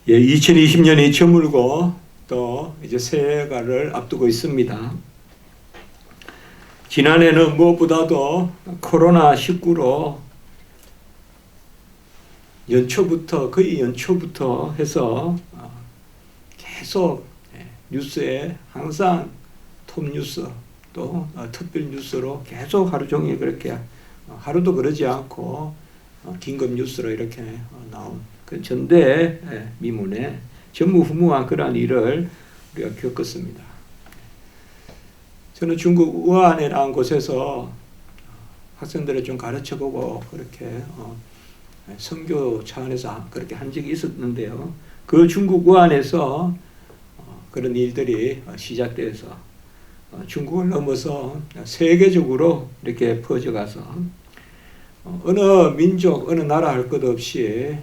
예, 2020년이 저물고 또 이제 새해가를 앞두고 있습니다. 지난해는 무엇보다도 코로나19로 거의 연초부터 해서 계속 뉴스에 항상 톱뉴스 또 특별 뉴스로 계속 하루 종일 그렇게 하루도 그러지 않고 긴급 뉴스로 이렇게 나온 그 전대미문의 전무후무한 그러한 일을 우리가 겪었습니다. 저는 중국 우한이라는 곳에서 학생들을 좀 가르쳐보고 그렇게 선교 차원에서 그렇게 한 적이 있었는데요. 그 중국 우한에서 그런 일들이 시작돼서 중국을 넘어서 세계적으로 이렇게 퍼져가서 어느 민족, 어느 나라 할 것 없이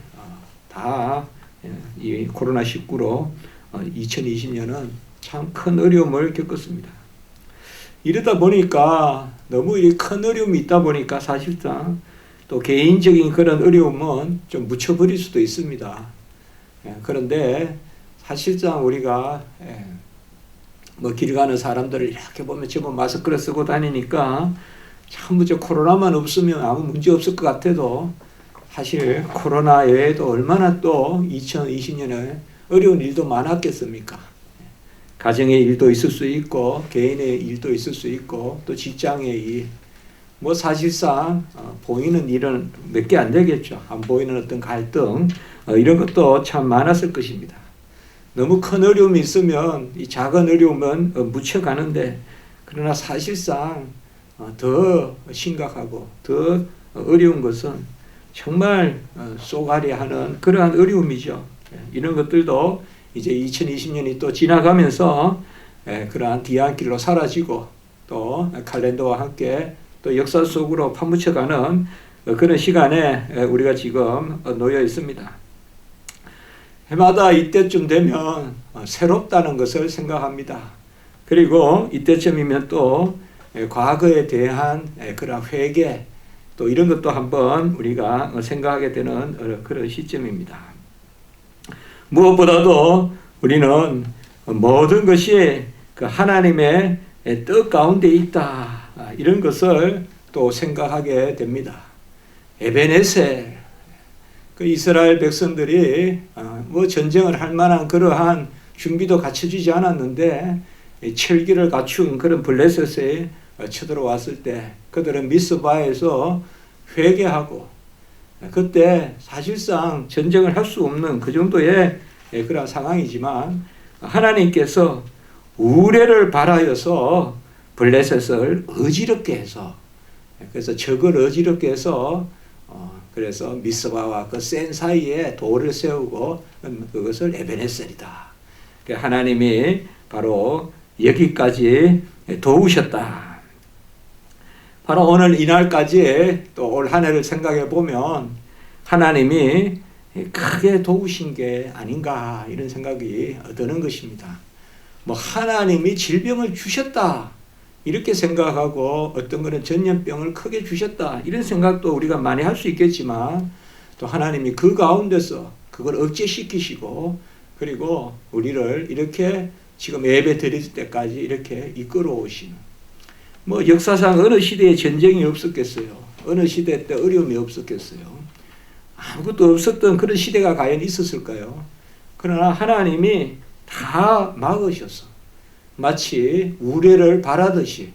다 이 코로나19로 2020년은 참 큰 어려움을 겪었습니다. 이러다 보니까 너무 큰 어려움이 있다 보니까 사실상 또 개인적인 그런 어려움은 좀 묻혀버릴 수도 있습니다. 그런데 사실상 우리가 뭐 길 가는 사람들을 이렇게 보면 전부 마스크를 쓰고 다니니까 참 코로나만 없으면 아무 문제 없을 것 같아도 사실 코로나 외에도 얼마나 또 2020년에 어려운 일도 많았겠습니까? 가정의 일도 있을 수 있고 개인의 일도 있을 수 있고 또 직장의 일, 뭐 사실상 보이는 일은 몇 개 안 되겠죠. 안 보이는 어떤 갈등 이런 것도 참 많았을 것입니다. 너무 큰 어려움이 있으면 이 작은 어려움은 묻혀가는데 그러나 사실상 더 심각하고 더 어려운 것은 정말 쏘가리 하는 그러한 어려움이죠. 이런 것들도 이제 2020년이 또 지나가면서 그러한 뒤안길로 사라지고 또 칼렌더와 함께 또 역사 속으로 파묻혀가는 그런 시간에 우리가 지금 놓여 있습니다. 해마다 이때쯤 되면 새롭다는 것을 생각합니다. 그리고 이때쯤이면 또 과거에 대한 그런 회개 또 이런 것도 한번 우리가 생각하게 되는 그런 시점입니다. 무엇보다도 우리는 모든 것이 그 하나님의 뜻 가운데 있다 이런 것을 또 생각하게 됩니다. 에베네셀 그 이스라엘 백성들이 뭐 전쟁을 할 만한 그러한 준비도 갖춰지지 않았는데 철기를 갖춘 그런 블레셋에 쳐들어왔을 때 그들은 미스바에서 회개하고 그때 사실상 전쟁을 할 수 없는 그 정도의 그런 상황이지만 하나님께서 우레를 발하여서 블레셋을 어지럽게 해서 그래서 적을 어지럽게 해서 그래서 미스바와 그 센 사이에 돌을 세우고 그것을 에베네셀이다. 하나님이 바로 여기까지 도우셨다. 바로 오늘 이날까지 또 올 한 해를 생각해 보면 하나님이 크게 도우신 게 아닌가 이런 생각이 드는 것입니다. 뭐 하나님이 질병을 주셨다 이렇게 생각하고 어떤 거는 전염병을 크게 주셨다 이런 생각도 우리가 많이 할 수 있겠지만 또 하나님이 그 가운데서 그걸 억제시키시고 그리고 우리를 이렇게 지금 예배 드릴 때까지 이렇게 이끌어 오시는 뭐 역사상 어느 시대에 전쟁이 없었겠어요. 어느 시대 때 어려움이 없었겠어요. 아무것도 없었던 그런 시대가 과연 있었을까요? 그러나 하나님이 다 막으셔서 마치 우레를 바라듯이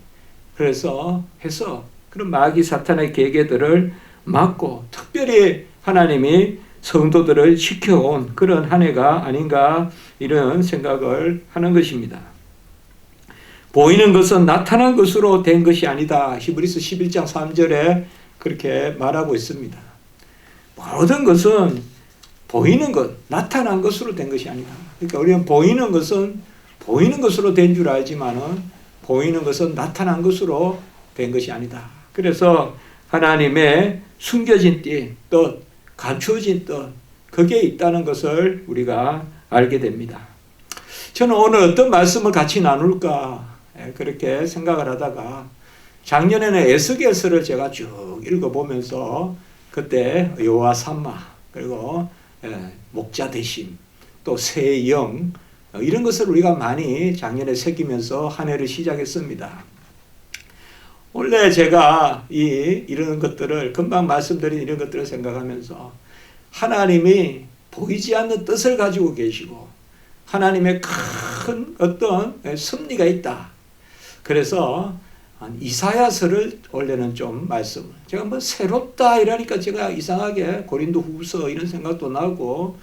그래서 해서 그런 마귀 사탄의 계계들을 막고 특별히 하나님이 성도들을 지켜온 그런 한 해가 아닌가 이런 생각을 하는 것입니다. 보이는 것은 나타난 것으로 된 것이 아니다. 히브리서 11장 3절에 그렇게 말하고 있습니다. 모든 것은 보이는 것, 나타난 것으로 된 것이 아니다. 그러니까 우리는 보이는 것은 보이는 것으로 된 줄 알지만은 보이는 것은 나타난 것으로 된 것이 아니다. 그래서 하나님의 숨겨진 뜻, 감추어진 뜻, 그게 있다는 것을 우리가 알게 됩니다. 저는 오늘 어떤 말씀을 같이 나눌까 그렇게 생각을 하다가 작년에는 에스겔서를 제가 쭉 읽어보면서 그때 여호와 삼마 그리고 목자 대심 또 새 영, 이런 것을 우리가 많이 작년에 새기면서 한 해를 시작했습니다. 원래 제가 이런 것들을, 금방 말씀드린 이런 것들을 생각하면서 하나님이 보이지 않는 뜻을 가지고 계시고 하나님의 큰 어떤 섭리가 있다. 그래서 이사야서를 원래는 좀 제가 뭐 새롭다 이러니까 제가 이상하게 고린도후서 이런 생각도 나고,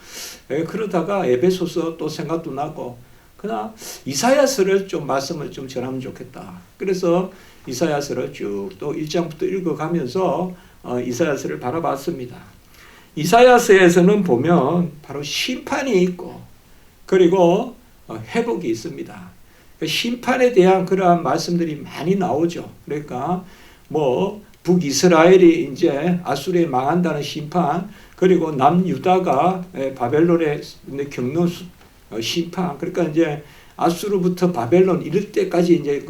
그러다가 에베소서 또 생각도 나고, 그냥 이사야서를 좀 말씀을 좀 전하면 좋겠다. 그래서 이사야서를 쭉 또 1장부터 읽어가면서 이사야서를 바라봤습니다. 이사야서에서는 보면 바로 심판이 있고 그리고 회복이 있습니다. 심판에 대한 그러한 말씀들이 많이 나오죠. 그러니까 뭐 북이스라엘이 이제 아수르에 망한다는 심판, 그리고 남유다가 바벨론에 겪는 심판, 그러니까 이제 아수르부터 바벨론 이럴 때까지 이제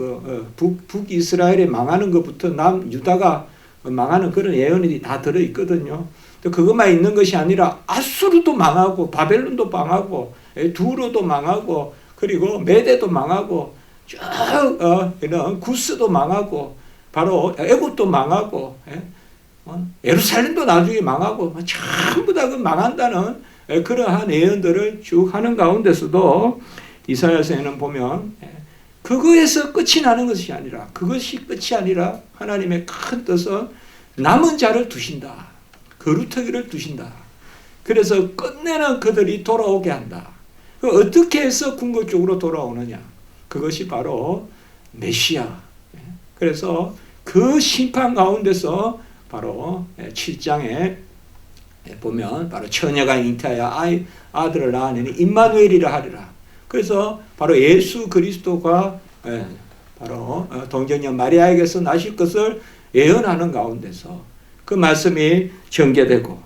북이스라엘에 망하는 것부터 남유다가 망하는 그런 예언이 다 들어 있거든요. 또 그것만 있는 것이 아니라 아수르도 망하고 바벨론도 망하고 두로도 망하고 그리고 메대도 망하고 쭉 이런 구스도 망하고 바로 애굽도 망하고 예루살렘도 나중에 망하고 전부 다 그 망한다는 그러한 예언들을 쭉 하는 가운데서도 이사야서에는 보면 그거에서 끝이 나는 것이 아니라, 그것이 끝이 아니라 하나님의 큰 뜻은 남은 자를 두신다. 거루터기를 두신다. 그래서 끝내는 그들이 돌아오게 한다. 어떻게 해서 궁극적으로 돌아오느냐? 그것이 바로 메시아. 그래서 그 심판 가운데서 바로 7장에 보면 바로 처녀가 잉태하여 아들을 낳으니 임마누엘이라 하리라. 그래서 바로 예수 그리스도가 바로 동정녀 마리아에게서 나실 것을 예언하는 가운데서 그 말씀이 전개되고,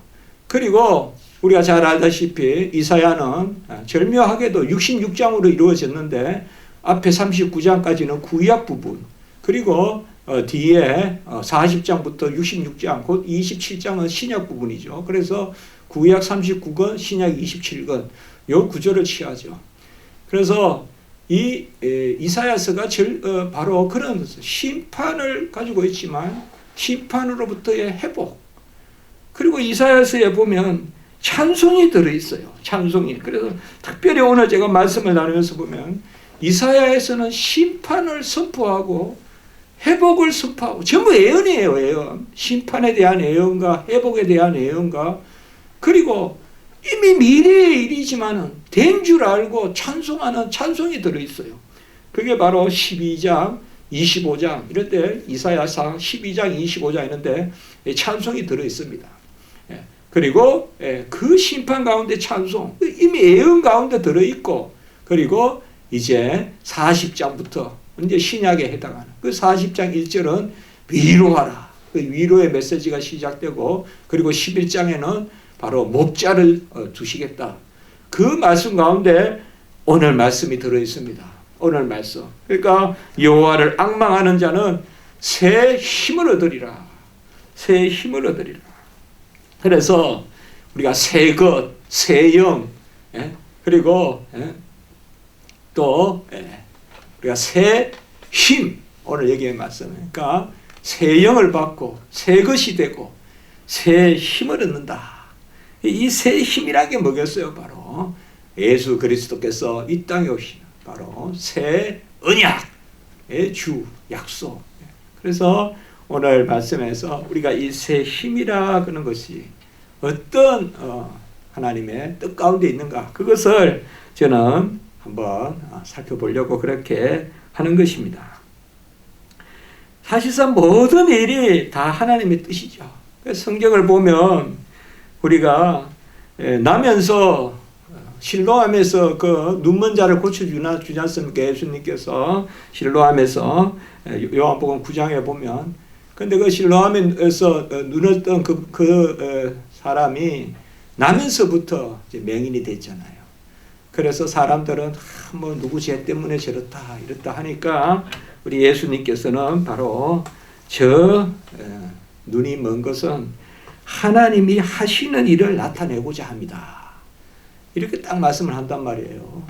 그리고 우리가 잘 알다시피 이사야는 절묘하게도 66장으로 이루어졌는데 앞에 39장까지는 구약 부분, 그리고 뒤에 40장부터 66장, 곧 27장은 신약 부분이죠. 그래서 구약 39권, 신약 27권, 요 구조를 취하죠. 그래서 이 이사야서가 바로 그런 심판을 가지고 있지만 심판으로부터의 회복, 그리고 이사야서에 보면 찬송이 들어있어요. 찬송이. 그래서 특별히 오늘 제가 말씀을 나누면서 보면 이사야에서는 심판을 선포하고 회복을 선포하고 전부 예언이에요. 예언. 심판에 대한 예언과 회복에 대한 예언과, 그리고 이미 미래의 일이지만 된 줄 알고 찬송하는 찬송이 들어있어요. 그게 바로 12장, 25장 이럴 때 이사야서 12장, 25장 이런데 찬송이 들어있습니다. 그리고 그 심판 가운데 찬송, 이미 예언 가운데 들어있고, 그리고 이제 40장부터 이제 신약에 해당하는 그 40장 1절은 위로하라. 그 위로의 메시지가 시작되고, 그리고 11장에는 바로 목자를 두시겠다. 그 말씀 가운데 오늘 말씀이 들어있습니다. 오늘 말씀. 그러니까 여호와를 앙망하는 자는 새 힘을 얻으리라. 새 힘을 얻으리라. 그래서 우리가 새 것, 새 영, 그리고 또 우리가 새 힘, 오늘 여기에 말씀은 그러니까 새 영을 받고 새 것이 되고 새 힘을 얻는다. 이 새 힘이라는 게 뭐겠어요? 바로 예수 그리스도께서 이 땅에 오신 바로 새 언약의 주 약속. 그래서 오늘 말씀에서 우리가 이 새 힘이라 하는 것이 어떤 하나님의 뜻 가운데 있는가, 그것을 저는 한번 살펴보려고 그렇게 하는 것입니다. 사실상 모든 일이 다 하나님의 뜻이죠. 성경을 보면 우리가 나면서 실로암에서 그 눈먼 자를 고쳐주지 않습니까? 예수님께서 실로암에서 요한복음 9장에 보면, 근데 그 실로암에서 눈을 뜬 그 사람이 나면서부터 이제 맹인이 됐잖아요. 그래서 사람들은 뭐 누구 죄 때문에 저렇다 이렇다 하니까 우리 예수님께서는 바로 저 눈이 먼 것은 하나님이 하시는 일을 나타내고자 합니다. 이렇게 딱 말씀을 한단 말이에요.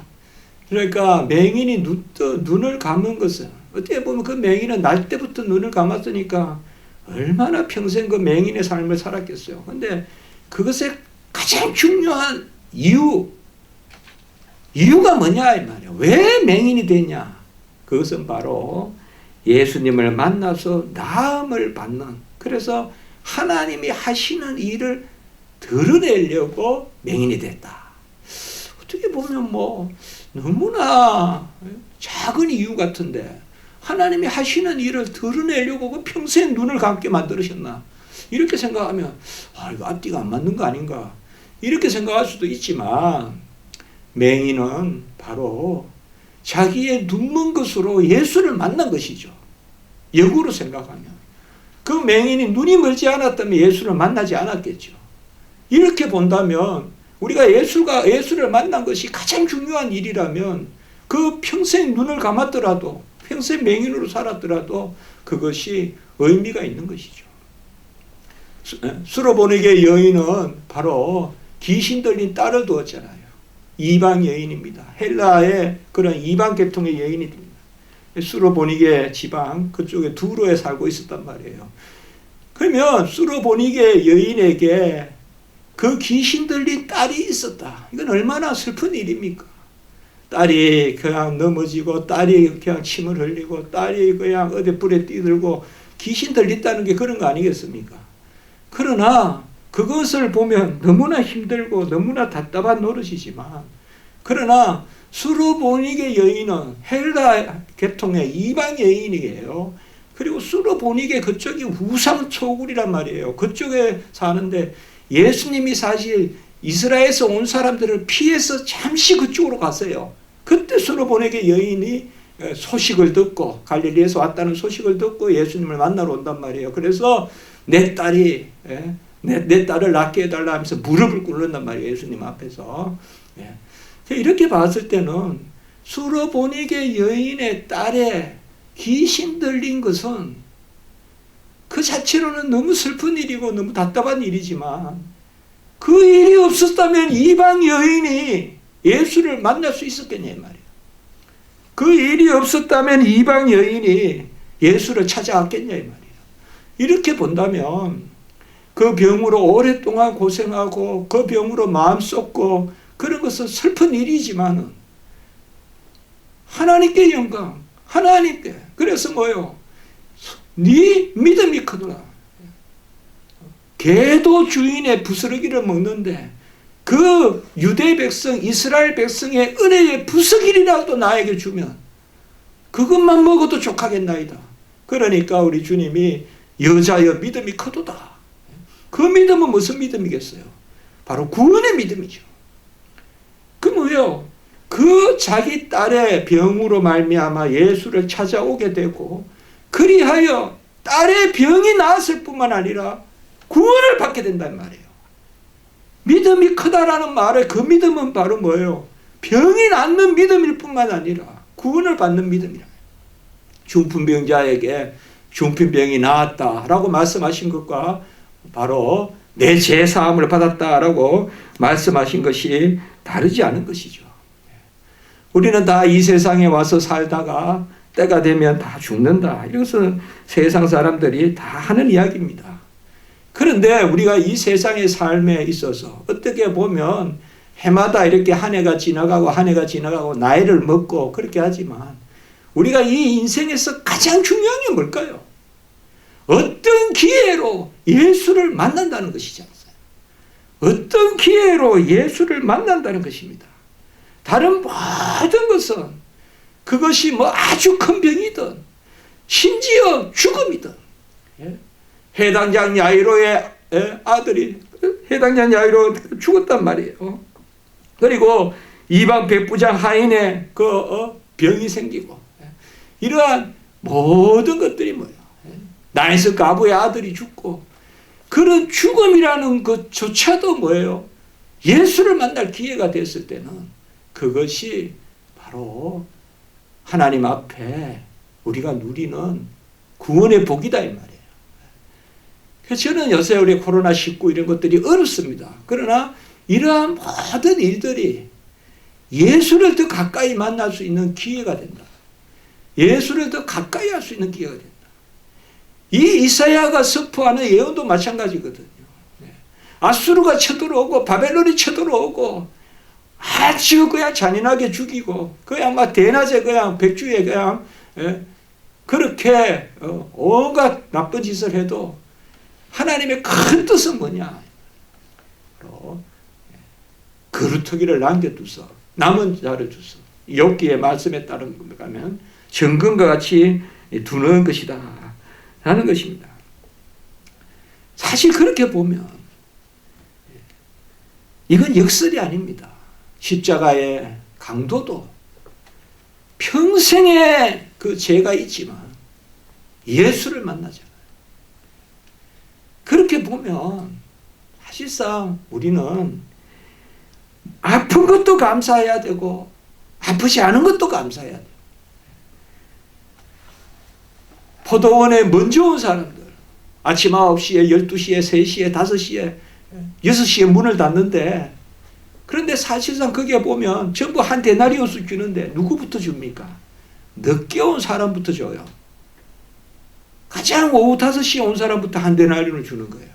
그러니까 맹인이 눈을 감은 것은 어떻게 보면 그 맹인은 날 때부터 눈을 감았으니까 얼마나 평생 그 맹인의 삶을 살았겠어요. 근데 그것의 가장 중요한 이유가 뭐냐 이 말이에요. 왜 맹인이 되냐? 그것은 바로 예수님을 만나서 나음을 받는, 그래서 하나님이 하시는 일을 드러내려고 맹인이 됐다. 어떻게 보면 너무나 작은 이유 같은데 하나님이 하시는 일을 드러내려고 평생 눈을 감게 만들으셨나? 이렇게 생각하면 이거 앞뒤가 안 맞는 거 아닌가? 이렇게 생각할 수도 있지만 맹인은 바로 자기의 눈먼 것으로 예수를 만난 것이죠. 역으로 생각하면 그 맹인이 눈이 멀지 않았다면 예수를 만나지 않았겠죠. 이렇게 본다면 우리가 예수를 만난 것이 가장 중요한 일이라면 그 평생 눈을 감았더라도 평생 맹인으로 살았더라도 그것이 의미가 있는 것이죠. 수로보니게 여인은 바로 귀신 들린 딸을 두었잖아요. 이방 여인입니다. 헬라의 그런 이방 계통의 여인이 됩니다. 수로보니게 지방 그쪽에 두로에 살고 있었단 말이에요. 그러면 수로보니게 여인에게 그 귀신 들린 딸이 있었다. 이건 얼마나 슬픈 일입니까? 딸이 그냥 넘어지고 딸이 그냥 침을 흘리고 딸이 그냥 어디 불에 뛰들고 귀신 들렸다는 게 그런 거 아니겠습니까? 그러나 그것을 보면 너무나 힘들고 너무나 답답한 노릇이지만, 그러나 수로보니게 여인은 헬라 계통의 이방 여인이에요. 그리고 수로보니게 그쪽이 우상초굴이란 말이에요. 그쪽에 사는데 예수님이 사실 이스라엘에서 온 사람들을 피해서 잠시 그쪽으로 갔어요. 그때 수로보니게 여인이 소식을 듣고 갈릴리에서 왔다는 소식을 듣고 예수님을 만나러 온단 말이에요. 그래서 내 딸이 내 딸을 낳게 해달라 하면서 무릎을 꿇는단 말이에요. 예수님 앞에서. 이렇게 봤을 때는 수로보니게 여인의 딸의 귀신 들린 것은 그 자체로는 너무 슬픈 일이고 너무 답답한 일이지만, 그 일이 없었다면 이방 여인이 예수를 만날 수 있었겠냐 말이에요. 그 일이 없었다면 이방 여인이 예수를 찾아왔겠냐 말이에요. 이렇게 본다면 그 병으로 오랫동안 고생하고 그 병으로 마음 쏟고 그런 것은 슬픈 일이지만은 하나님께 영광, 하나님께. 그래서 네 믿음이 크더라. 개도 주인의 부스러기를 먹는데 그 유대 백성, 이스라엘 백성의 은혜의 부스러기라도 나에게 주면 그것만 먹어도 족하겠나이다. 그러니까 우리 주님이 여자여 믿음이 크도다. 그 믿음은 무슨 믿음이겠어요? 바로 구원의 믿음이죠. 그 뭐예요? 그 자기 딸의 병으로 말미암아 예수를 찾아오게 되고, 그리하여 딸의 병이 나았을 뿐만 아니라 구원을 받게 된단 말이에요. 믿음이 크다라는 말에 그 믿음은 바로 뭐예요? 병이 낫는 믿음일 뿐만 아니라 구원을 받는 믿음이라. 중풍병자에게 중풍병이 나았다라고 말씀하신 것과 바로 내 죄사함을 받았다라고 말씀하신 것이 다르지 않은 것이죠. 우리는 다 이 세상에 와서 살다가 때가 되면 다 죽는다. 이것은 세상 사람들이 다 하는 이야기입니다. 그런데 우리가 이 세상의 삶에 있어서 어떻게 보면 해마다 이렇게 한 해가 지나가고 나이를 먹고 그렇게 하지만, 우리가 이 인생에서 가장 중요한 게 뭘까요? 어떤 기회로 예수를 만난다는 것이지 않습니까? 어떤 기회로 예수를 만난다는 것입니다. 다른 모든 것은 그것이 아주 큰 병이든 심지어 죽음이든, 해당장 야이로의 아들이 해당장 야이로 죽었단 말이에요. 그리고 이방 백부장 하인의 병이 생기고, 이러한 모든 것들이 뭐예요? 나인스 가부의 아들이 죽고, 그런 죽음이라는 것조차도 뭐예요? 예수를 만날 기회가 됐을 때는 그것이 바로 하나님 앞에 우리가 누리는 구원의 복이다 이 말이에요. 그래서 저는 요새 우리 코로나19 이런 것들이 어렵습니다. 그러나 이러한 모든 일들이 예수를 더 가까이 만날 수 있는 기회가 된다. 예수를 더 가까이 할 수 있는 기회가 된다. 이 이사야가 선포하는 예언도 마찬가지거든요. 아수르가 쳐들어오고 바벨론이 쳐들어오고 아주 그냥 잔인하게 죽이고 그냥 막 대낮에 그냥 백주에 그냥 그렇게 온갖 나쁜 짓을 해도 하나님의 큰 뜻은 뭐냐? 바로 그루터기를 남겨두서 남은 자를 주서 욥기의 말씀에 따르면 정금과 같이 두는 것이다 라는 것입니다. 사실 그렇게 보면 이건 역설이 아닙니다. 십자가의 강도도 평생에 그 죄가 있지만 예수를 만나잖아요. 그렇게 보면 사실상 우리는 아픈 것도 감사해야 되고 아프지 않은 것도 감사해야 돼요. 포도원에 먼저 온 사람들 아침 9시에 12시에 3시에 5시에 6시에 문을 닫는데 그런데 사실상 거기에 보면 전부 한 데나리온씩 주는데 누구부터 줍니까? 늦게 온 사람부터 줘요. 가장 오후 5시에 온 사람부터 한 데나리온을 주는 거예요.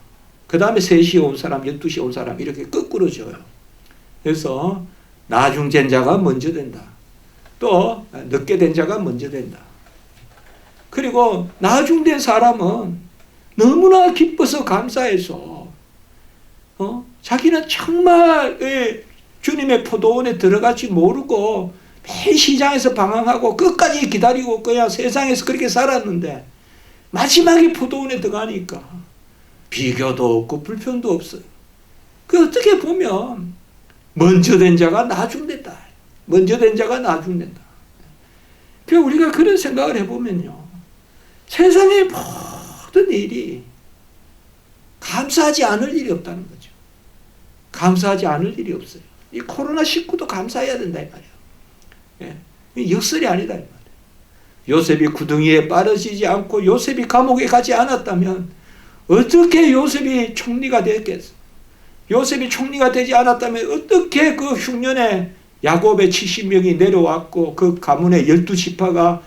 그 다음에 3시에 온 사람, 12시에 온 사람 이렇게 거꾸로 줘요. 그래서 나중된 자가 먼저 된다. 또 늦게 된 자가 먼저 된다. 그리고 나중된 사람은 너무나 기뻐서 감사해서 자기는 정말 주님의 포도원에 들어갈지 모르고 매일 시장에서 방황하고 끝까지 기다리고 그냥 세상에서 그렇게 살았는데 마지막에 포도원에 들어가니까 비교도 없고 불평도 없어요. 그 어떻게 보면 먼저 된 자가 나중된다. 먼저 된 자가 나중된다. 그러니까 우리가 그런 생각을 해보면요. 세상의 모든 일이 감사하지 않을 일이 없다는 거죠. 감사하지 않을 일이 없어요. 이 코로나19도 감사해야 된다 이 말이에요. 예. 역설이 아니다 이 말이에요. 요셉이 구덩이에 빠르지 않고 요셉이 감옥에 가지 않았다면 어떻게 요셉이 총리가 됐겠어? 요셉이 총리가 되지 않았다면 어떻게 그 흉년에 야곱의 70명이 내려왔고 그 가문의 12지파가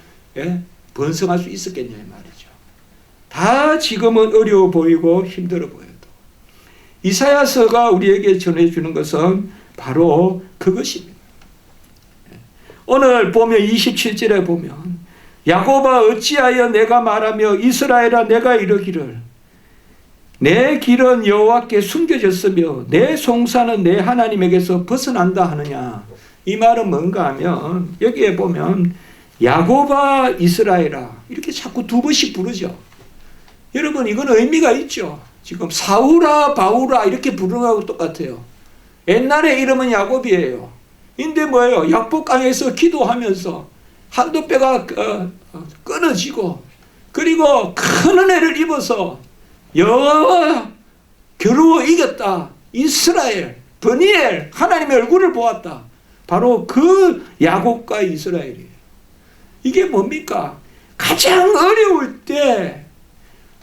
번성할 수 있었겠냐 이 말이죠. 다 지금은 어려워 보이고 힘들어 보여도 이사야서가 우리에게 전해주는 것은 바로 그것입니다. 오늘 보면 27절에 보면 야곱아 어찌하여 내가 말하며 이스라엘아 내가 이르기를 내 길은 여호와께 숨겨졌으며 내 송사는 내 하나님에게서 벗어난다 하느냐. 이 말은 뭔가 하면 여기에 보면 야곱아 이스라엘아 이렇게 자꾸 두 번씩 부르죠. 여러분 이건 의미가 있죠. 지금 사울아 바울아 이렇게 부르는 거하고 똑같아요. 옛날에 이름은 야곱이에요. 근데 뭐예요? 약복강에서 기도하면서 한두 뼈가 끊어지고 그리고 큰 은혜를 입어서 여호와 겨루어 이겼다. 이스라엘 버니엘 하나님의 얼굴을 보았다. 바로 그 야곱과 이스라엘이에요. 이게 뭡니까? 가장 어려울 때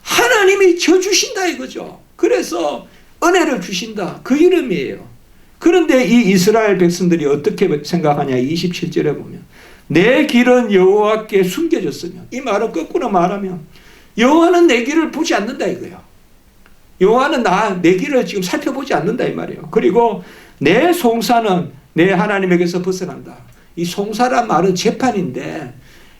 하나님이 져주신다 이거죠. 그래서 은혜를 주신다. 그 이름이에요. 그런데 이 이스라엘 백성들이 어떻게 생각하냐. 27절에 보면 내 길은 여호와께 숨겨졌으며 이 말은 거꾸로 말하면 여호와는 내 길을 보지 않는다 이거예요. 여호와는 내 길을 지금 살펴보지 않는다 이 말이에요. 그리고 내 송사는 내 하나님에게서 벗어난다. 이 송사란 말은 재판인데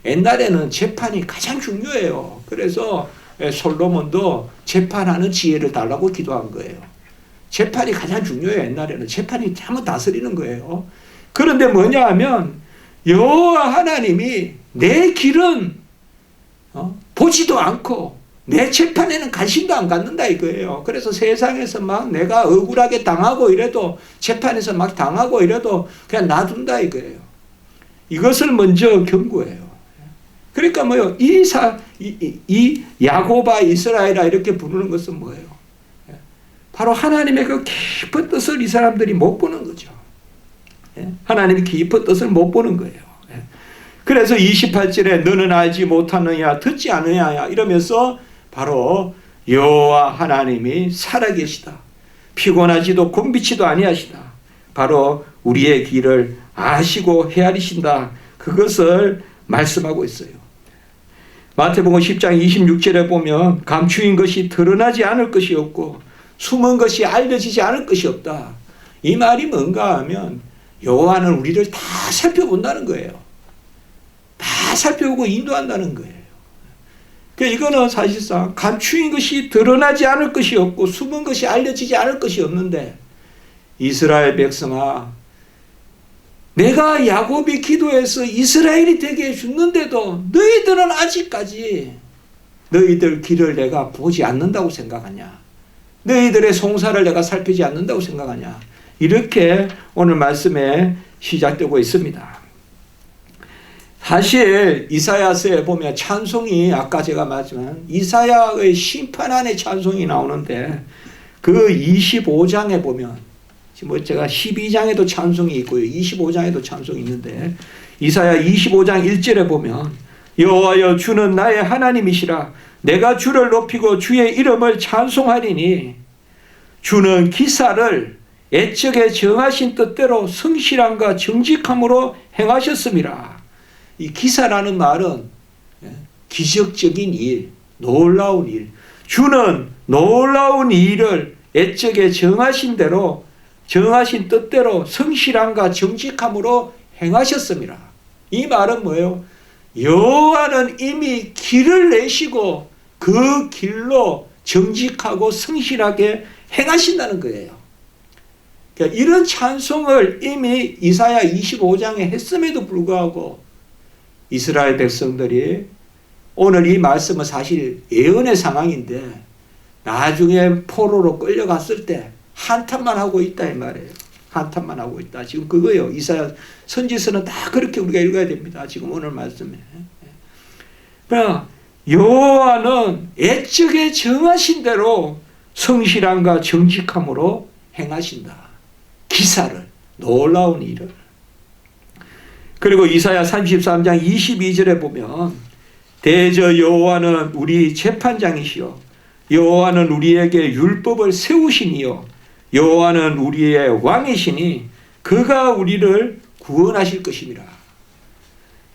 옛날에는 재판이 가장 중요해요. 그래서 솔로몬도 재판하는 지혜를 달라고 기도한 거예요. 재판이 가장 중요해요. 옛날에는 재판이 한번 다스리는 거예요. 그런데 뭐냐 하면 여호와 하나님이 내 길은 보지도 않고 내 재판에는 관심도 안 갖는다 이거예요. 그래서 세상에서 막 내가 억울하게 당하고 이래도 재판에서 막 당하고 이래도 그냥 놔둔다 이거예요. 이것을 먼저 경고해요. 그러니까 뭐요? 이 야곱아 이스라엘아 이렇게 부르는 것은 뭐예요? 바로 하나님의 그 깊은 뜻을 이 사람들이 못 보는 거죠. 하나님의 깊은 뜻을 못 보는 거예요. 그래서 28절에 너는 알지 못하느냐 듣지 않느냐 이러면서 바로 여호와 하나님이 살아계시다. 피곤하지도 곤비치도 아니하시다. 바로 우리의 길을 아시고 헤아리신다. 그것을 말씀하고 있어요. 마태복음 10장 26절에 보면 감추인 것이 드러나지 않을 것이 없고 숨은 것이 알려지지 않을 것이 없다. 이 말이 뭔가 하면 여호와는 우리를 다 살펴본다는 거예요. 다 살펴보고 인도한다는 거예요. 그러니까 이거는 사실상 감추인 것이 드러나지 않을 것이 없고 숨은 것이 알려지지 않을 것이 없는데, 이스라엘 백성아, 내가 야곱이 기도해서 이스라엘이 되게 해줬는데도 너희들은 아직까지 너희들 길을 내가 보지 않는다고 생각하냐? 너희들의 송사를 내가 살피지 않는다고 생각하냐? 이렇게 오늘 말씀에 시작되고 있습니다. 사실 이사야서에 보면 찬송이, 아까 제가 말했지만 이사야의 심판안의 찬송이 나오는데, 그 25장에 보면, 지금 제가 12장에도 찬송이 있고요, 25장에도 찬송이 있는데, 이사야 25장 1절에 보면 여호와여 주는 나의 하나님이시라. 내가 주를 높이고 주의 이름을 찬송하리니 주는 기사를 애적에 정하신 뜻대로 성실함과 정직함으로 행하셨음이라. 이 기사라는 말은 기적적인 일, 놀라운 일. 주는 놀라운 일을 애적에 정하신 대로, 정하신 뜻대로 성실함과 정직함으로 행하셨습니다. 이 말은 뭐예요? 여호와는 이미 길을 내시고 그 길로 정직하고 성실하게 행하신다는 거예요. 그러니까 이런 찬송을 이미 이사야 25장에 했음에도 불구하고 이스라엘 백성들이, 오늘 이 말씀은 사실 예언의 상황인데 나중에 포로로 끌려갔을 때 한탄만 하고 있다 이 말이에요. 한탄만 하고 있다. 지금 그거예요. 이사야 선지서는 다 그렇게 우리가 읽어야 됩니다. 지금 오늘 말씀에. 그러나 여호와는 애적에 정하신 대로 성실함과 정직함으로 행하신다. 기사를, 놀라운 일을. 그리고 이사야 33장 22절에 보면 대저 여호와는 우리 재판장이시요 여호와는 우리에게 율법을 세우시니요 여호와는 우리의 왕이시니 그가 우리를 구원하실 것입니다.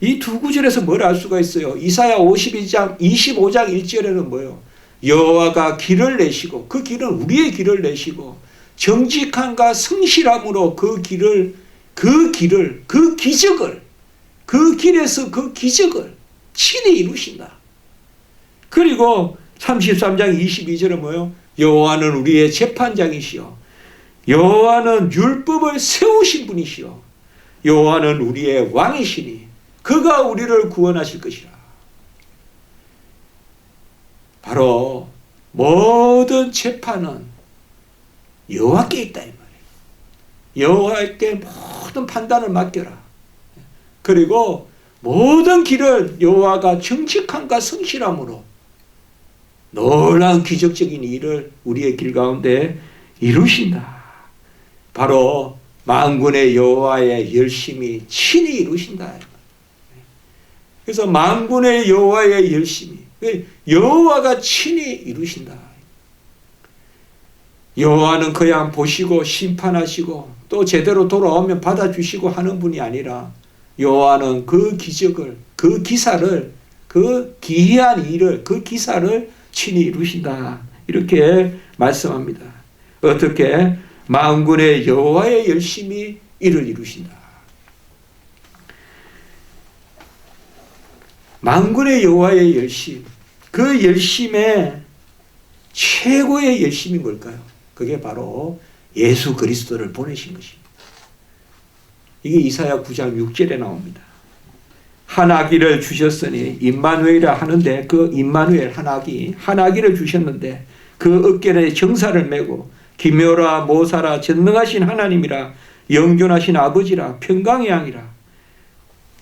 이 두 구절에서 뭘 알 수가 있어요? 이사야 25장 1절에는 뭐예요? 여호와가 길을 내시고, 그 길은 우리의 길을 내시고 정직함과 성실함으로 그 기적을, 그 길에서 그 기적을 친히 이루신다. 그리고 33장 22절은 뭐예요? 여호와는 우리의 재판장이시요 여호와는 율법을 세우신 분이시요 여호와는 우리의 왕이시니 그가 우리를 구원하실 것이라. 바로 모든 재판은 여호와께 있다 이 말이에요. 여호와께 모든 판단을 맡겨라. 그리고 모든 길을 여호와가 정직함과 성실함으로 놀라운 기적적인 일을 우리의 길 가운데 이루신다. 바로 만군의 여호와의 열심히 친히 이루신다. 그래서 만군의 여호와의 열심히, 여호와가 친히 이루신다. 여호와는 그냥 보시고 심판하시고 또 제대로 돌아오면 받아주시고 하는 분이 아니라, 여호와는 그 기적을, 그 기사를, 그 기이한 일을, 그 기사를 친히 이루신다. 이렇게 말씀합니다. 어떻게? 만군의 여호와의 열심히 이를 이루신다. 만군의 여호와의 열심, 그 열심의 최고의 열심이 뭘까요? 그게 바로 예수 그리스도를 보내신 것입니다. 이게 이사야 9장 6절에 나옵니다. 한 아기를 주셨으니 임마누엘이라 하는데, 그 임마누엘 한 아기를 주셨는데 그 어깨에 정사를 메고 기묘라 모사라 전능하신 하나님이라 영존하신 아버지라 평강의 양이라.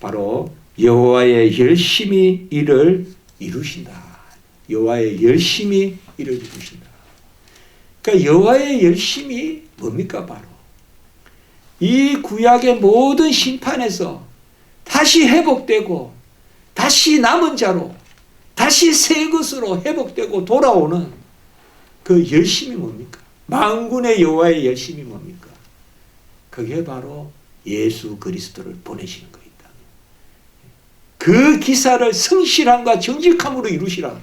바로 여호와의 열심히 일을 이루신다. 여호와의 열심히 일을 이루신다. 그러니까 여호와의 열심이 뭡니까? 바로 이 구약의 모든 심판에서 다시 회복되고 다시 남은 자로 다시 새 것으로 회복되고 돌아오는 그 열심이 뭡니까? 만군의 여호와의 열심이 뭡니까? 그게 바로 예수 그리스도를 보내시는 거이다. 그 기사를 성실함과 정직함으로 이루시라.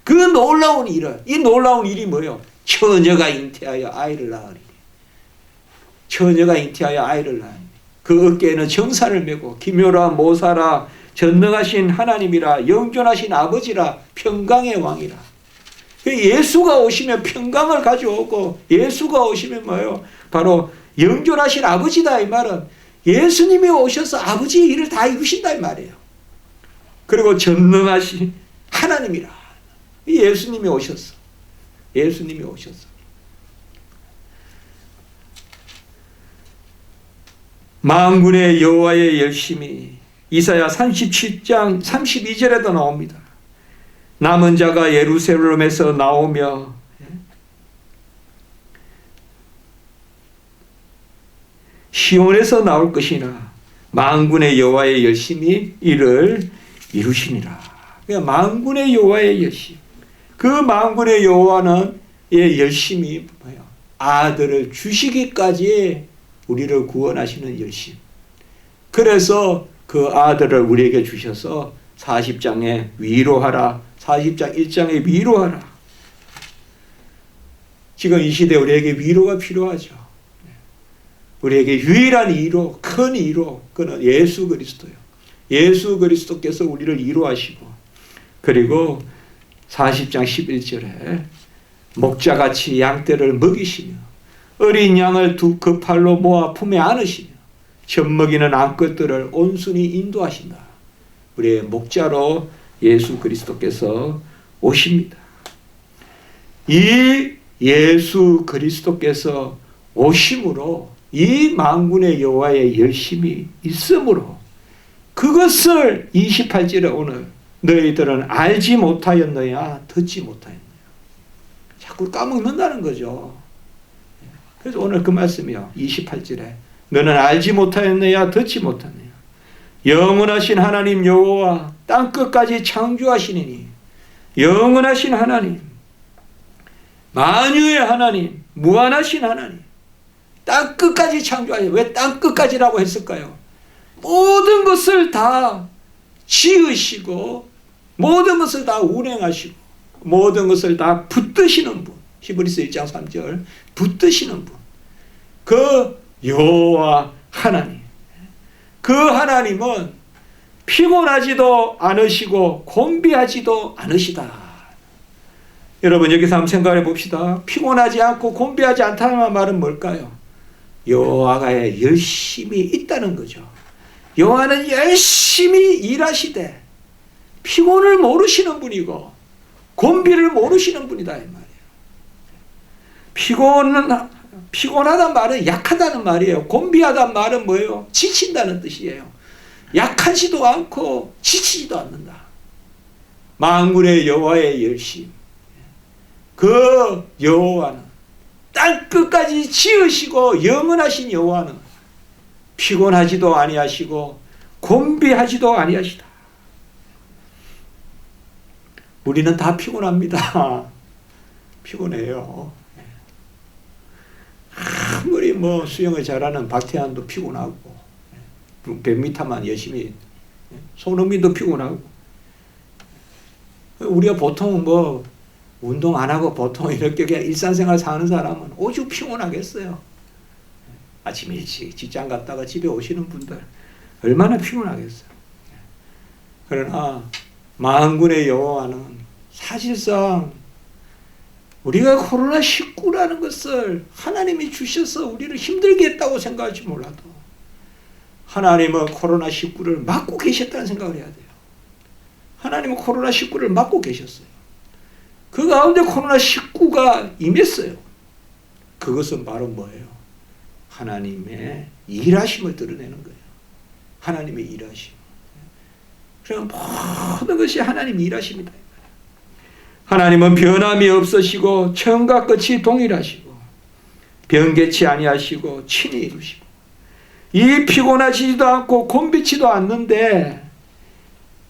그 놀라운 일을, 이 놀라운 일이 뭐예요? 처녀가 잉태하여 아이를 낳으리니. 처녀가 잉태하여 아이를 낳으니. 그 어깨에는 정사를 메고 기묘라 모사라 전능하신 하나님이라 영존하신 아버지라 평강의 왕이라. 예수가 오시면 평강을 가져오고, 예수가 오시면 뭐예요? 바로 영존하신 아버지다. 이 말은 예수님이 오셔서 아버지의 일을 다 이루신다 이 말이에요. 그리고 전능하신 하나님이라. 예수님이 오셨어. 예수님이 오셨어. 만군의 여호와의 열심이 이사야 37장 32절에도 나옵니다. 남은 자가 예루살렘에서 나오며 시온에서 나올 것이나 만군의 여호와의 열심이 이를 이루시니라. 그러니까 만군의 여호와의 열심. 그 만군의 여호와는 열심이 뭐예요? 아들을 주시기까지 우리를 구원하시는 열심. 그래서 그 아들을 우리에게 주셔서 40장에 위로하라. 40장 1장에 위로하라. 지금 이 시대에 우리에게 위로가 필요하죠. 우리에게 유일한 위로, 큰 위로, 그는 예수 그리스도요. 예수 그리스도께서 우리를 위로하시고, 그리고 40장 11절에 목자같이 양떼를 먹이시며 어린 양을 두 그 팔로 모아 품에 안으시며 젖먹이는 암컷들을 온순히 인도하신다. 우리의 목자로 예수 그리스도께서 오십니다. 이 예수 그리스도께서 오심으로 이 만군의 여호와의 열심이 있으므로 그것을 28절에 오늘 너희들은 알지 못하였느냐 듣지 못하였느냐 자꾸 까먹는다는 거죠. 그래서 오늘 그 말씀이요. 28절에 너는 알지 못하였느냐 듣지 못하느냐 영원하신 하나님 여호와 땅끝까지 창조하시니니 영원하신 하나님 만유의 하나님 무한하신 하나님 땅끝까지 창조하시니 왜 땅끝까지라고 했을까요? 모든 것을 다 지으시고 모든 것을 다 운행하시고 모든 것을 다 붙드시는 분. 히브리서 1장 3절 붙드시는 분. 그 여호와 하나님. 그 하나님은 피곤하지도 않으시고 곤비하지도 않으시다. 여러분 여기서 한번 생각해 봅시다. 피곤하지 않고 곤비하지 않다는 말은 뭘까요? 여호와가 열심히 있다는 거죠. 여호와는 열심히 일하시되 피곤을 모르시는 분이고 곤비를 모르시는 분이다 이 말이에요. 피곤하다는 말은 약하다는 말이에요. 곤비하다는 말은 뭐예요? 지친다는 뜻이에요. 약하지도 않고 지치지도 않는다. 만군의 여호와의 열심. 그 여호와는 땅끝까지 지으시고 영원하신 여호와는 피곤하지도 아니하시고 곤비하지도 아니하시다. 우리는 다 피곤합니다. 피곤해요. 아무리 뭐 수영을 잘하는 박태환도 피곤하고 100m만 열심히 손흥민도 피곤하고 우리가 보통 뭐 운동 안 하고 보통 이렇게 그냥 일상생활 사는 사람은 오죽 피곤하겠어요. 아침 일찍 직장 갔다가 집에 오시는 분들 얼마나 피곤하겠어요. 그러나 만군의 여호와는 사실상 우리가 코로나19라는 것을 하나님이 주셔서 우리를 힘들게 했다고 생각할지 몰라도 하나님은 코로나19를 막고 계셨다는 생각을 해야 돼요. 하나님은 코로나19를 막고 계셨어요. 그 가운데 코로나19가 임했어요. 그것은 바로 뭐예요? 하나님의 일하심을 드러내는 거예요. 하나님의 일하심. 그럼 모든 것이 하나님의 일하심이다. 하나님은 변함이 없으시고 처음과 끝이 동일하시고 변개치 아니하시고 친히 이루시고 이 피곤하지도 않고 곤비치도 않는데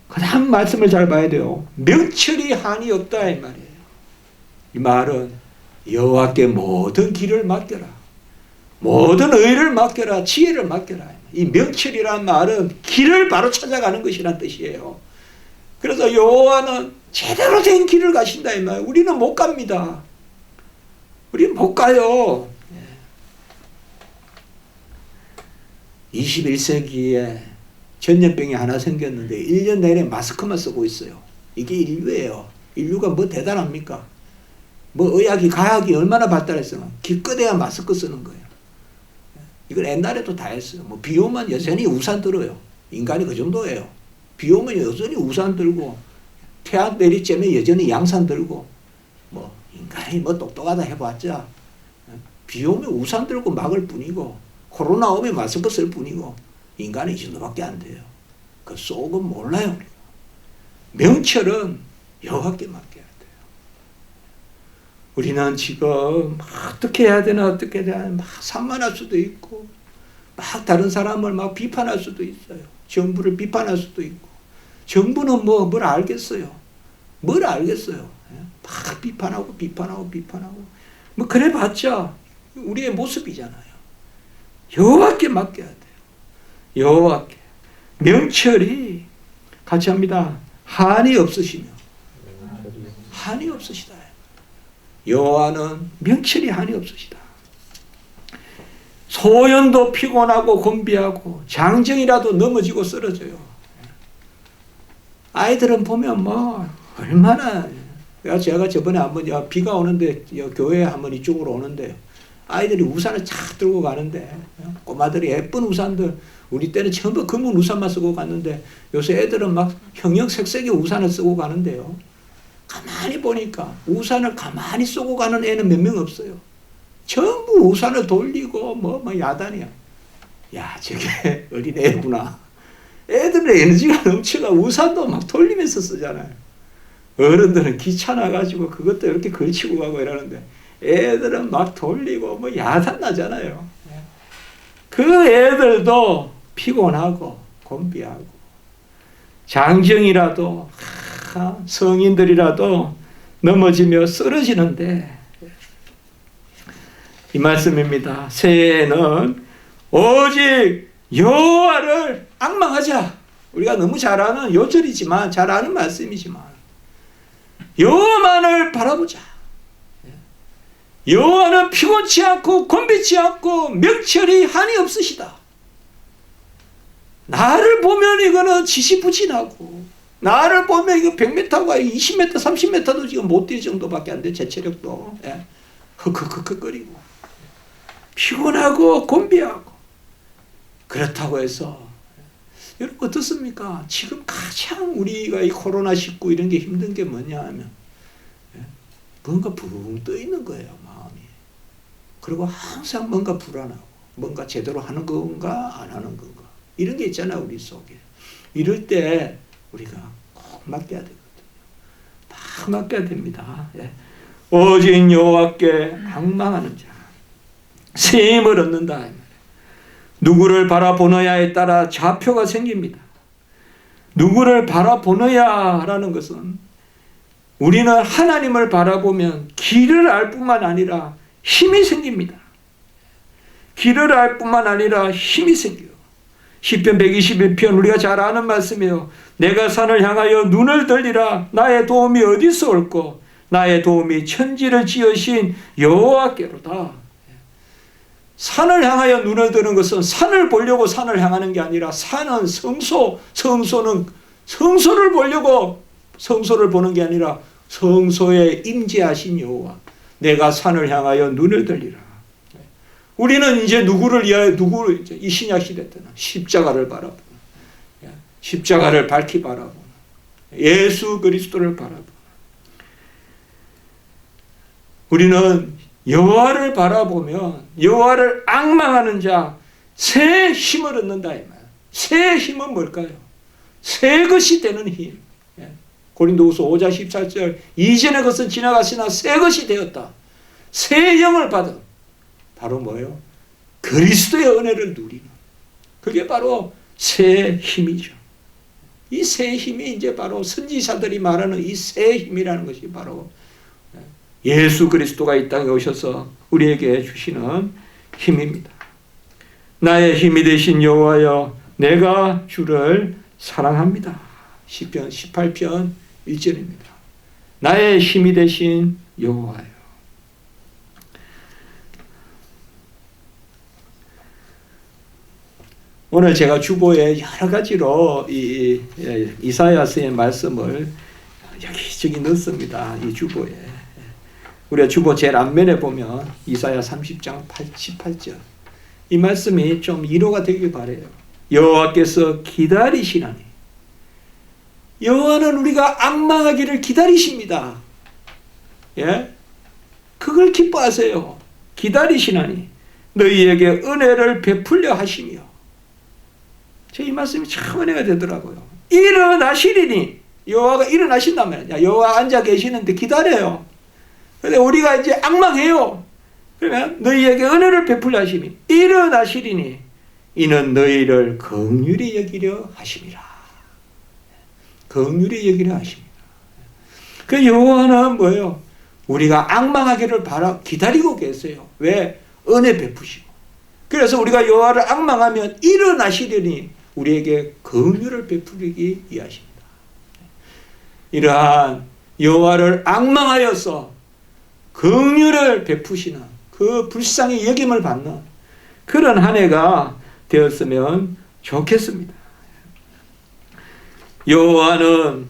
그 다음 말씀을 잘 봐야 돼요. 명철이 한이 없다 이 말이에요. 이 말은 여호와께 모든 길을 맡겨라. 모든 의를 맡겨라. 지혜를 맡겨라. 이 명철이라는 말은 길을 바로 찾아가는 것이란 뜻이에요. 그래서 여호와는 제대로 된 길을 가신다 이 말. 우리는 못 갑니다. 우리는 못 가요. 21세기에 전염병이 하나 생겼는데 1년 내내 마스크만 쓰고 있어요. 이게 인류예요. 인류가 뭐 대단합니까? 뭐 의학이 과학이 얼마나 발달했으면 기껏해야 마스크 쓰는 거예요. 이걸 옛날에도 다 했어요. 뭐 비 오면 여전히 우산 들어요. 인간이 그 정도예요. 비 오면 여전히 우산 들고 태양 내리쬐면 여전히 양산 들고 뭐 인간이 뭐 똑똑하다 해봤자 비 오면 우산 들고 막을 뿐이고 코로나 오면 마스크 쓸 뿐이고 인간은 이 정도밖에 안 돼요. 그 속은 몰라요. 우리가. 명철은 여호와께 맡겨야 돼요. 우리는 지금 어떻게 해야 되나 어떻게 해야 되나 막 산만할 수도 있고 막 다른 사람을 막 비판할 수도 있어요. 정부를 비판할 수도 있고 정부는 뭘 알겠어요. 뭘 알겠어요. 막 비판하고 뭐 그래 봤자 우리의 모습이잖아요. 여호와께 맡겨야 돼요. 여호와께. 명철이 같이 합니다. 한이 없으시며 한이 없으시다. 여호와는 명철이 한이 없으시다. 소년도 피곤하고 곤비하고 장정이라도 넘어지고 쓰러져요. 아이들은 보면 뭐 얼마나 제가 저번에 한번 비가 오는데 교회 한번 이쪽으로 오는데 아이들이 우산을 착 들고 가는데 꼬마들이 예쁜 우산들 우리 때는 전부 검은 우산만 쓰고 갔는데 요새 애들은 막 형형색색의 우산을 쓰고 가는데요. 가만히 보니까 우산을 가만히 쏘고 가는 애는 몇 명 없어요. 전부 우산을 돌리고 뭐 야단이야. 야 저게 어린애구나. 애들은 에너지가 넘치가 우산도 막 돌리면서 쓰잖아요. 어른들은 귀찮아가지고 그것도 이렇게 걸치고 가고 이러는데 애들은 막 돌리고 뭐 야단 나잖아요. 그 애들도 피곤하고 곤비하고 장정이라도 성인들이라도 넘어지며 쓰러지는데 이 말씀입니다. 새해에는 오직 여호와를 앙망하자. 우리가 너무 잘 아는 요절이지만 잘 아는 말씀이지만 여호와만을 바라보자. 여호와는 피곤치 않고 곤비치 않고 명철이 한이 없으시다. 나를 보면 이거는 지지부진하고 나를 보면 이거 100m가 20m 30m도 지금 못 뛸 정도밖에 안 돼. 제 체력도 흑흑흑흑거리고 피곤하고 곤비하고 그렇다고 해서 여러분 어떻습니까? 지금 가장 우리가 이 코로나19 이런 게 힘든 게 뭐냐 하면 뭔가 붕 떠 있는 거예요, 마음이. 그리고 항상 뭔가 불안하고 뭔가 제대로 하는 건가 안 하는 건가 이런 게 있잖아요, 우리 속에. 이럴 때 우리가 꼭 맡겨야 되거든요. 다 맡겨야 됩니다. 오직 여호와께 앙망하는 자 새 힘을 얻는다. 누구를 바라보느냐에 따라 좌표가 생깁니다. 누구를 바라보느냐라는 것은 우리는 하나님을 바라보면 길을 알 뿐만 아니라 힘이 생깁니다. 길을 알 뿐만 아니라 힘이 생겨요. 시편 121편 우리가 잘 아는 말씀이에요. 내가 산을 향하여 눈을 들리라. 나의 도움이 어디서 올꼬? 나의 도움이 천지를 지으신 여호와께로다. 산을 향하여 눈을 드는 것은 산을 보려고 산을 향하는 게 아니라 산은 성소는 성소를 보려고 성소를 보는 게 아니라 성소에 임재하신 여호와. 내가 산을 향하여 눈을 들리라. 우리는 이제 이 신약 시대 때는 십자가를 바라보는, 십자가를 밝히 바라보는, 예수 그리스도를 바라보는. 우리는 여호와를 바라보면 여호와를 앙망하는 자 새 힘을 얻는다 이 말. 새 힘은 뭘까요? 새 것이 되는 힘. 고린도후서 5장 14절 이전의 것은 지나갔으나 새 것이 되었다. 새 영을 받은 바로 뭐예요? 그리스도의 은혜를 누리는. 그게 바로 새 힘이죠. 이 새 힘이 이제 바로 선지자들이 말하는 이 새 힘이라는 것이 바로 예수 그리스도가 이 땅에 오셔서 우리에게 주시는 힘입니다. 나의 힘이 되신 여호와여, 내가 주를 사랑합니다. 시편 18편 1절입니다. 나의 힘이 되신 여호와여. 오늘 제가 주보에 여러 가지로 이사야서의 말씀을 여기저기 넣습니다. 이 주보에. 우리가 주보 제일 앞면에 보면 이사야 30장 18절. 이 말씀이 좀 이해가 되길 바라요. 여호와께서 기다리시나니. 여호와는 우리가 앙망하기를 기다리십니다. 예? 그걸 기뻐하세요. 기다리시나니 너희에게 은혜를 베풀려 하시며. 이 말씀이 참 은혜가 되더라고요. 일어나시리니. 여호와가 일어나신다면, 여호와 앉아 계시는데 기다려요. 근데 우리가 이제 앙망해요. 그러면 너희에게 은혜를 베풀려 하시니 일어나시리니 이는 너희를 긍휼히 여기려 하심이라. 긍휼히 여기려 하십니다. 그 여호와는 뭐예요? 우리가 앙망하기를 기다리고 계세요. 왜? 은혜 베푸시고. 그래서 우리가 여호와를 앙망하면 일어나시리니 우리에게 긍휼을 베풀기 위하십니다. 이러한 여호와를 앙망하여서 긍휼을 베푸시는 그 불쌍히 여김을 받는 그런 한 해가 되었으면 좋겠습니다. 여호와는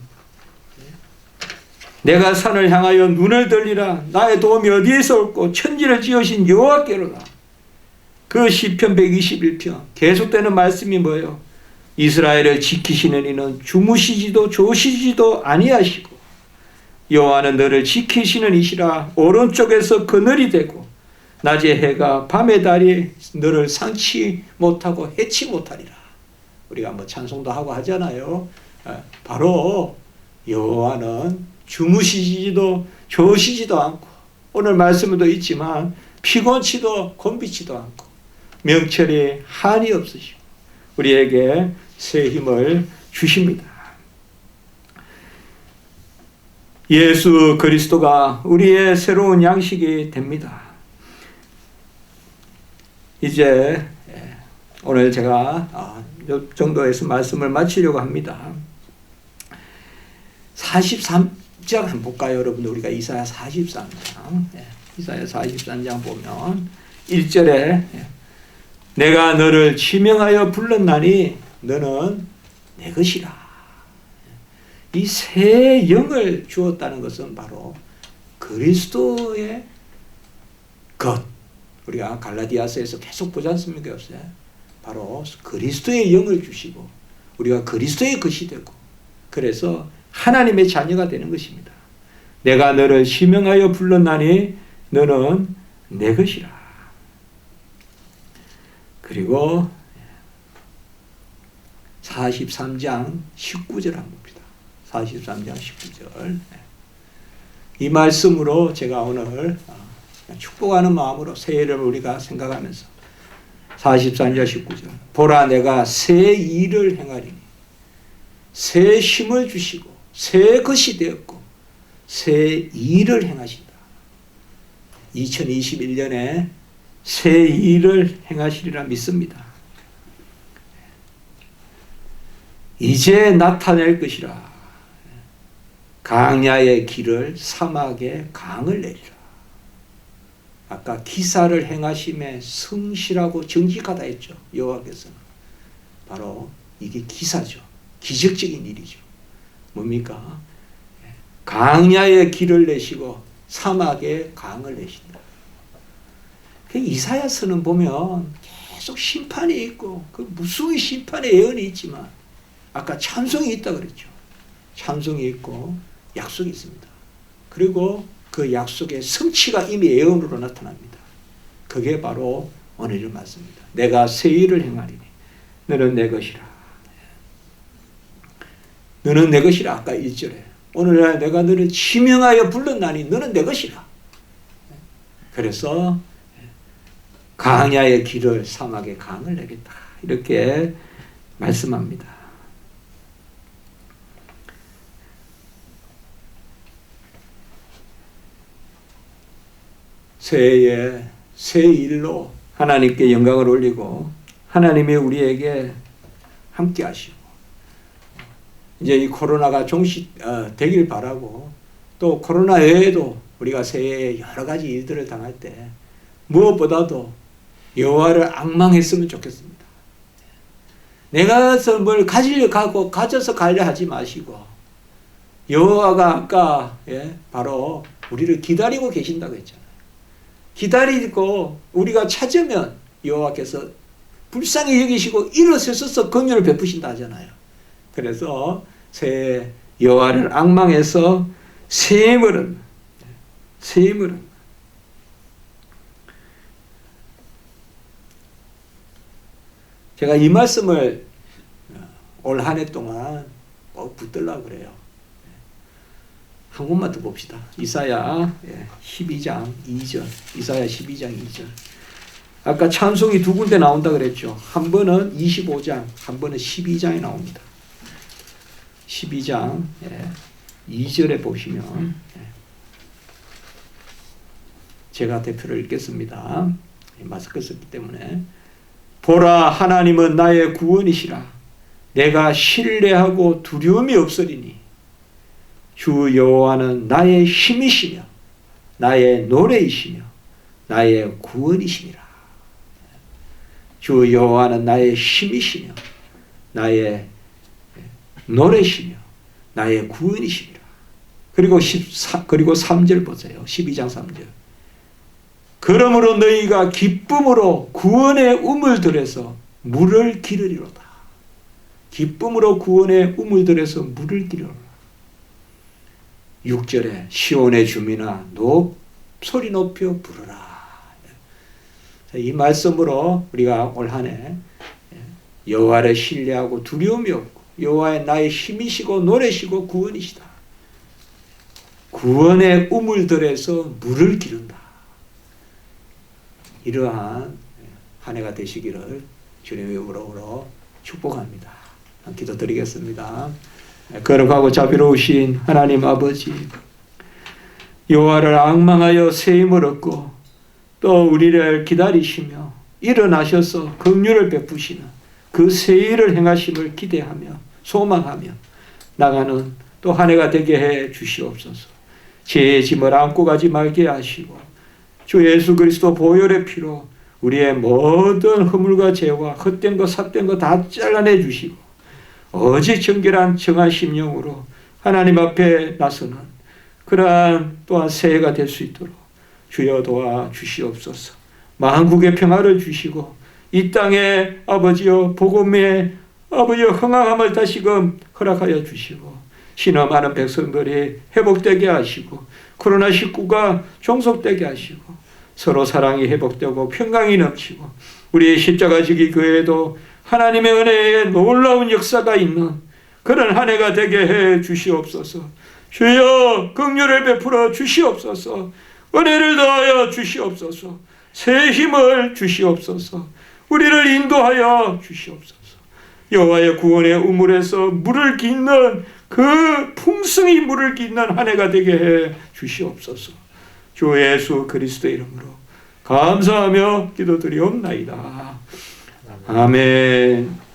내가 산을 향하여 눈을 들리라. 나의 도움이 어디에서 올꼬? 천지를 지으신 여호와께로다. 그 시편 121편 계속되는 말씀이 뭐예요? 이스라엘을 지키시는 이는 주무시지도 조시지도 아니하시고 여호와는 너를 지키시는 이시라. 오른쪽에서 그늘이 되고 낮의 해가 밤의 달이 너를 상치 못하고 해치 못하리라. 우리가 뭐 찬송도 하고 하잖아요. 바로 여호와는 주무시지도 조시지도 않고 오늘 말씀에도 있지만 피곤치도 곤비치도 않고 명철이 한이 없으시고 우리에게 새 힘을 주십니다. 예수 그리스도가 우리의 새로운 양식이 됩니다. 이제 오늘 제가 이 정도에서 말씀을 마치려고 합니다. 43장 한번 볼까요, 여러분들? 우리가 이사야 43장, 이사야 43장 보면 1절에 내가 너를 지명하여 불렀나니 너는 내 것이라. 이 새 영을 주었다는 것은 바로 그리스도의 것. 우리가 갈라디아서에서 계속 보지 않습니까? 바로 그리스도의 영을 주시고 우리가 그리스도의 것이 되고 그래서 하나님의 자녀가 되는 것입니다. 내가 너를 지명하여 불렀나니 너는 내 것이라. 그리고 43장 19절 한번 봅니다. 43장 19절. 이 말씀으로 제가 오늘 축복하는 마음으로 새해를 우리가 생각하면서 44장 19절. 보라 내가 새 일을 행하리니 새 힘을 주시고 새 것이 되었고 새 일을 행하신다. 2021년에 새 일을 행하시리라 믿습니다. 이제 나타낼 것이라. 강야의 길을 사막에 강을 내리라. 아까 기사를 행하심에 성실하고 정직하다 했죠. 여호와께서는. 바로 이게 기사죠. 기적적인 일이죠. 뭡니까? 강야의 길을 내시고 사막에 강을 내신다. 이사야서는 보면 계속 심판이 있고 그 무수히 심판의 예언이 있지만 아까 찬송이 있다 그랬죠. 찬송이 있고 약속이 있습니다. 그리고 그 약속의 성취가 이미 예언으로 나타납니다. 그게 바로 오늘의 말씀입니다. 내가 새 일을 행하리니 너는 내 것이라. 너는 내 것이라. 아까 1절에 오늘날 내가 너를 지명하여 불렀나니 너는 내 것이라. 그래서 강야의 길을 사막에 강을 내겠다. 이렇게 말씀합니다. 새해에 새 일로 하나님께 영광을 올리고 하나님이 우리에게 함께 하시고 이제 이 코로나가 종식되길 바라고 또 코로나 외에도 우리가 새해에 여러 가지 일들을 당할 때 무엇보다도 여호와를 앙망했으면 좋겠습니다. 내가 뭘 가져서 가려 하지 마시고 여호와가 아까 바로 우리를 기다리고 계신다고 했잖아요. 기다리고 우리가 찾으면 여호와께서 불쌍히 여기시고 일어서서 긍휼을 베푸신다 하잖아요. 그래서 새해 여호와를 앙망해서 샘물은 제가 이 말씀을 올 한 해 동안 꼭 붙들려고 그래요. 한 곳만 더 봅시다. 이사야 12장 2절. 이사야 12장 2절. 아까 찬송이 두 군데 나온다 그랬죠. 한 번은 25장, 한 번은 12장에 나옵니다. 12장 2절에 보시면 제가 대표를 읽겠습니다. 마스크 썼기 때문에 보라 하나님은 나의 구원이시라 내가 신뢰하고 두려움이 없으리니 주 여호와는 나의 힘이시며 나의 노래이시며 나의 구원이시니라. 주 여호와는 나의 힘이시며 나의 노래시며 나의 구원이시니라. 그리고 3절 보세요. 12장 3절. 그러므로 너희가 기쁨으로 구원의 우물들에서 물을 기르리로다. 기쁨으로 구원의 우물들에서 물을 기르리로다. 6절에 시온의 주민아 소리 높여 부르라. 이 말씀으로 우리가 올 한 해 여호와를 신뢰하고 두려움이 없고 여호와의 나의 힘이시고 노래시고 구원이시다. 구원의 우물들에서 물을 기른다. 이러한 한 해가 되시기를 주님의 이름으로 축복합니다. 기도드리겠습니다. 거룩하고 자비로우신 하나님 아버지, 여호와를 앙망하여 새 힘을 얻고 또 우리를 기다리시며 일어나셔서 긍휼을 베푸시는 그 새 일을 행하심을 기대하며 소망하며 나가는 또 한 해가 되게 해 주시옵소서. 죄의 짐을 안고 가지 말게 하시고 주 예수 그리스도 보혈의 피로 우리의 모든 허물과 죄와 헛된 것 삿된 것 다 잘라내 주시고 오직 정결한 정한 심령으로 하나님 앞에 나서는 그러한 또한 새해가 될 수 있도록 주여 도와 주시옵소서. 만국의 평화를 주시고 이 땅에 아버지여 복음의 아버지여 흥황함을 다시금 허락하여 주시고 신어 많은 백성들이 회복되게 하시고 코로나19가 종속되게 하시고 서로 사랑이 회복되고 평강이 넘치고 우리의 십자가지기 교회도 하나님의 은혜의 놀라운 역사가 있는 그런 한 해가 되게 해 주시옵소서. 주여 긍휼을 베풀어 주시옵소서. 은혜를 더하여 주시옵소서. 새 힘을 주시옵소서. 우리를 인도하여 주시옵소서. 여호와의 구원의 우물에서 물을 깃는 그 풍성히 물을 깃는 한 해가 되게 해 주시옵소서. 주 예수 그리스도의 이름으로 감사하며 기도드리옵나이다. 아멘.